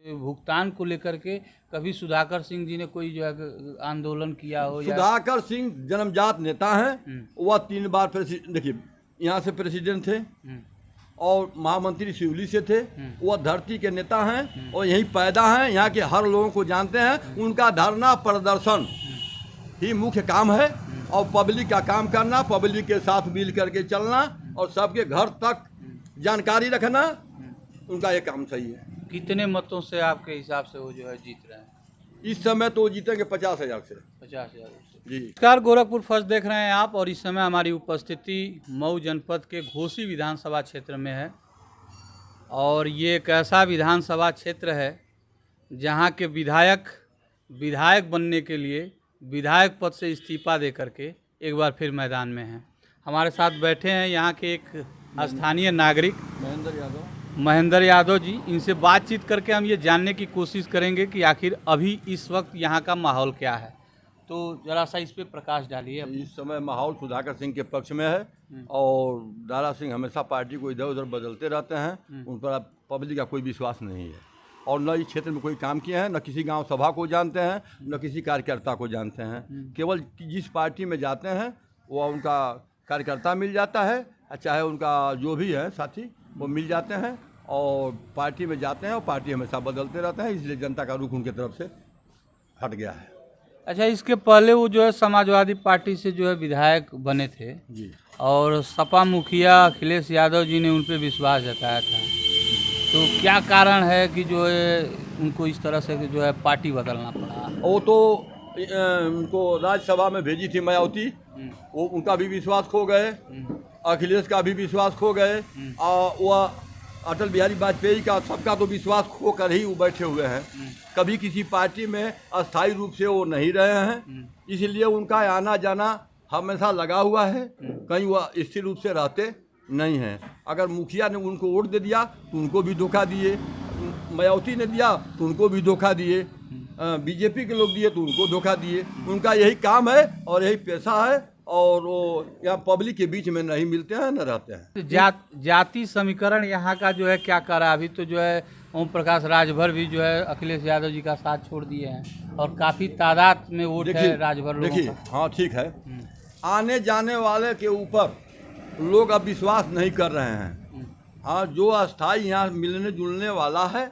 भुगतान को लेकर के कभी सुधाकर सिंह जी ने कोई जो है आंदोलन किया हो? सुधाकर सिंह जन्मजात नेता हैं। वह 3 बार देखिए यहाँ से प्रेसिडेंट थे और महामंत्री शिवली से थे। वह धरती के नेता हैं और यहीं पैदा हैं, यहाँ के हर लोगों को जानते हैं। उनका धरना प्रदर्शन ही मुख्य काम है और पब्लिक का काम करना, पब्लिक के साथ मिल करके चलना और सबके घर तक जानकारी रखना, उनका ये काम सही है। कितने मतों से आपके हिसाब से वो जो है जीत रहे हैं? इस समय तो जीतेंगे 50,000 से। 50,000 से जी। नमस्कार, गोरखपुर फर्स्ट देख रहे हैं आप और इस समय हमारी उपस्थिति मऊ जनपद के घोसी विधानसभा क्षेत्र में है। और ये एक ऐसा विधानसभा क्षेत्र है जहाँ के विधायक बनने के लिए विधायक पद से इस्तीफा दे करके एक बार फिर मैदान में हैं। हमारे साथ बैठे हैं यहाँ के एक स्थानीय नागरिक महेंद्र यादव जी। इनसे बातचीत करके हम ये जानने की कोशिश करेंगे कि आखिर अभी इस वक्त यहाँ का माहौल क्या है। तो जरा सा इस पे प्रकाश डालिए। इस समय माहौल सुधाकर सिंह के पक्ष में है और दारा सिंह हमेशा पार्टी को इधर उधर बदलते रहते हैं। उन पर पब्लिक का कोई विश्वास नहीं है और न इस क्षेत्र में कोई काम किए हैं, न किसी गांव सभा को जानते हैं, न किसी कार्यकर्ता को जानते हैं। केवल जिस पार्टी में जाते हैं वो उनका कार्यकर्ता मिल जाता है, चाहे उनका जो भी है साथी वो मिल जाते हैं और पार्टी में जाते हैं और पार्टी हमेशा बदलते रहते हैं। इसलिए जनता का रुख उनकी तरफ से हट गया है। अच्छा, इसके पहले वो जो है समाजवादी पार्टी से जो है विधायक बने थे जी और सपा मुखिया अखिलेश यादव जी ने उन पर विश्वास जताया था। तो क्या कारण है कि जो है उनको इस तरह से जो है पार्टी बदलना पड़ा? वो तो उनको राज्यसभा में भेजी थी मायावती, वो उनका भी विश्वास खो गए, अखिलेश का भी विश्वास खो गए और वह अटल बिहारी वाजपेयी का सबका तो विश्वास खो कर ही वो बैठे हुए हैं। कभी किसी पार्टी में अस्थायी रूप से वो नहीं रहे हैं, इसलिए उनका आना जाना हमेशा लगा हुआ है, कहीं वह स्थिर रूप से रहते नहीं हैं। अगर मुखिया ने उनको वोट दे दिया तो उनको भी धोखा दिए, मायावती ने दिया तो उनको भी धोखा दिए, बीजेपी के लोग दिए तो उनको धोखा दिए। उनका यही काम है और यही पैसा है और वो यहाँ पब्लिक के बीच में नहीं मिलते हैं, न रहते हैं। जाति समीकरण यहाँ का जो है क्या कर रहा है? अभी तो जो है ओम प्रकाश राजभर भी जो है अखिलेश यादव जी का साथ छोड़ दिए हैं और काफ़ी तादाद में वोट है राजभर लोगों का। देखिए, हाँ ठीक है, आने जाने वाले के ऊपर लोग अब विश्वास नहीं कर रहे हैं। हाँ, जो अस्थाई यहाँ मिलने जुलने वाला है,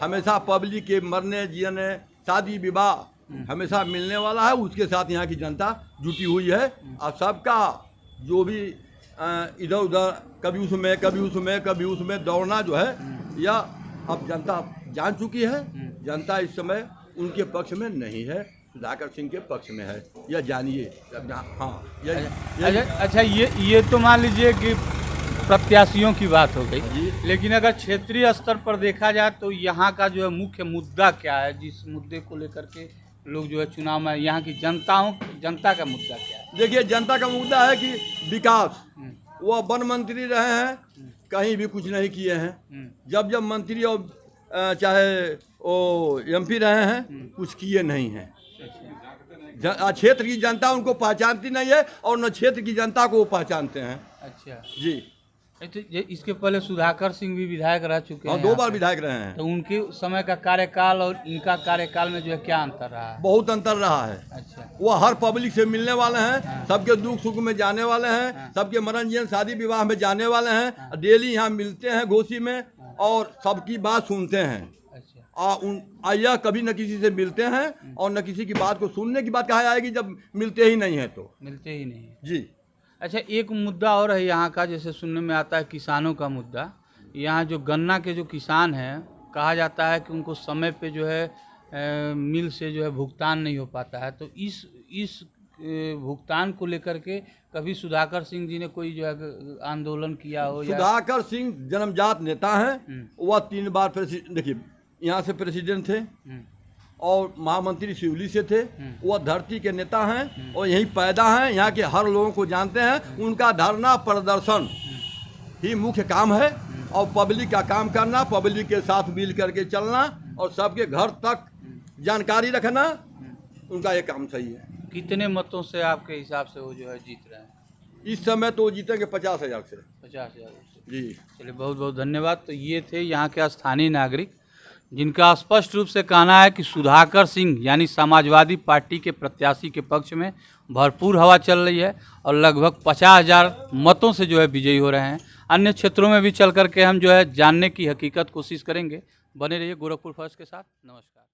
हमेशा पब्लिक के मरने जीने शादी विवाह हमेशा मिलने वाला है, उसके साथ यहाँ की जनता जुटी हुई है। और सबका जो भी इधर उधर कभी उसमें दौड़ना जो है यह अब जनता जान चुकी है। जनता इस समय उनके पक्ष में नहीं है, सुधाकर सिंह के पक्ष में है, यह जानिए। हाँ अच्छा, ये तो मान लीजिए कि प्रत्याशियों की बात हो गई, लेकिन अगर क्षेत्रीय स्तर पर देखा जाए तो यहाँ का जो है मुख्य मुद्दा क्या है, जिस मुद्दे को लेकर के लोग जो है चुनाव में यहाँ की जनता का मुद्दा क्या है? देखिए, जनता का मुद्दा है कि विकास। वह वन मंत्री रहे हैं, कहीं भी कुछ नहीं किए हैं। जब मंत्री और चाहे वो एमपी रहे हैं, कुछ किए नहीं हैं। क्षेत्र की जनता उनको पहचानती नहीं है और न क्षेत्र की जनता को वो पहचानते हैं। अच्छा जी। तो इसके पहले सुधाकर सिंह भी विधायक रह चुके हैं, 2 बार विधायक रहे हैं। तो उनके समय का कार्यकाल और इनका कार्यकाल में जो है क्या अंतर रहा है? बहुत अंतर रहा है। अच्छा, वो हर पब्लिक से मिलने वाले हैं, सबके दुख सुख में जाने वाले हैं, सबके मरण जीवन शादी विवाह में जाने वाले हैं, डेली यहाँ मिलते हैं घोसी में और सबकी बात सुनते हैं। यह कभी न किसी से मिलते हैं और न किसी की बात को सुनने की बात कहा आएगी जब मिलते ही नहीं है तो। मिलते ही नहीं जी। अच्छा, एक मुद्दा और है यहाँ का, जैसे सुनने में आता है किसानों का मुद्दा। यहाँ जो गन्ना के जो किसान हैं, कहा जाता है कि उनको समय पे जो है मिल से जो है भुगतान नहीं हो पाता है। तो इस भुगतान को लेकर के कभी सुधाकर सिंह जी ने कोई जो है आंदोलन किया हो? सुधाकर सिंह जन्मजात नेता हैं। वह 3 बार देखिए यहाँ से प्रेसिडेंट थे और महामंत्री शिवली से थे। वह धरती के नेता हैं और यहीं पैदा हैं, यहाँ के हर लोगों को जानते हैं। उनका धरना प्रदर्शन ही मुख्य काम है और पब्लिक का काम करना, पब्लिक के साथ मिल करके चलना और सबके घर तक जानकारी रखना, उनका ये काम सही है। कितने मतों से आपके हिसाब से वो जो है जीत रहे हैं? इस समय तो जीतेंगे 50,000 से। 50,000 से। जी। चलिए, बहुत बहुत धन्यवाद। तो ये थे यहाँ के स्थानीय नागरिक जिनका स्पष्ट रूप से कहना है कि सुधाकर सिंह यानी समाजवादी पार्टी के प्रत्याशी के पक्ष में भरपूर हवा चल रही है और लगभग 50,000 मतों से जो है विजयी हो रहे हैं। अन्य क्षेत्रों में भी चल करके हम जो है जानने की हकीकत कोशिश करेंगे। बने रहिए गोरखपुर फर्स्ट के साथ। नमस्कार।